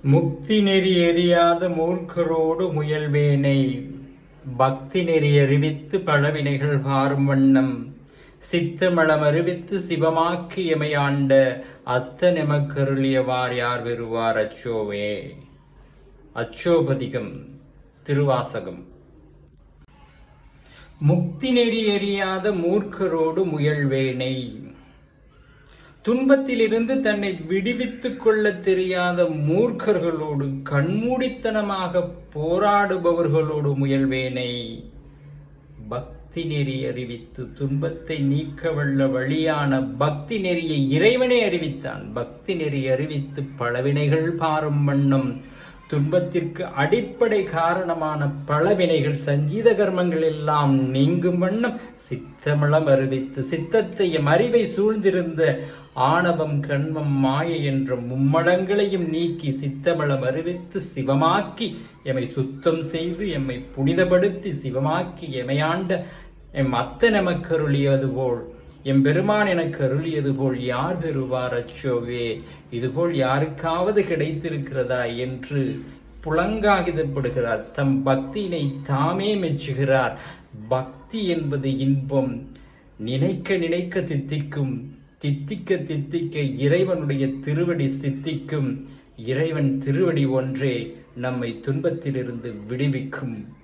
முக்தி நெறி எறியாத மூர்க்கரோடு முயல்வேனை பக்தி நெறி அறிவித்து பழவினைகள் பாரும் வண்ணம் சித்தமளம் அறிவித்து சிவமாக்கி எமையாண்ட அத்த நெமக்கருளியவார் யார் வெறுவார் அச்சோவே. அச்சோபதிகம் திருவாசகம். முக்தி நெறி எறியாத மூர்க்கரோடு முயல்வேனை. துன்பத்திலிருந்து தன்னை விடுவித்துக் கொள்ள தெரியாத மூர்க்கர்களோடு கண்மூடித்தனமாக போராடுபவர்களோடு முயல்வேனை. பக்தி நெறி அறிவித்து துன்பத்தை நீக்க வல்ல வழியான பக்தி நெறியை இறைவனை அறிவித்தான். பக்தி நெறி அறிவித்து பழவினைகள் பாரும் வண்ணம் துன்பத்திற்கு அடிப்படை காரணமான பழவினைகள் சஞ்சீத கர்மங்கள் எல்லாம் நீங்கும் வண்ணம் சித்தமளம் அறிவித்து சித்தத்தையும் அறிவை சூழ்ந்திருந்த ஆணவம் கண்மம் மாயை என்ற மும்மடங்களையும் நீக்கி சித்தமளம் அறிவித்து சிவமாக்கி எம்மை சுத்தம் செய்து எம்மை புனிதப்படுத்தி சிவமாக்கி எமையாண்ட எம் அத்த நமக்கு அருளியது போல் எம்பெருமான் எனக்கு அருளியது போல் யார் பெறுவார் அச்சோவே. இதுபோல் யாருக்காவது கிடைத்திருக்கிறதா என்று புலங்காகிதப்படுகிறார். தம் பக்தியினை தாமே மெச்சுகிறார். பக்தி என்பது இன்பம். நினைக்க நினைக்க தித்திக்கும், தித்திக்க தித்திக்க இறைவனுடைய திருவடி சித்திக்கும். இறைவன் திருவடி ஒன்றே நம்மை துன்பத்திலிருந்து விடுவிக்கும்.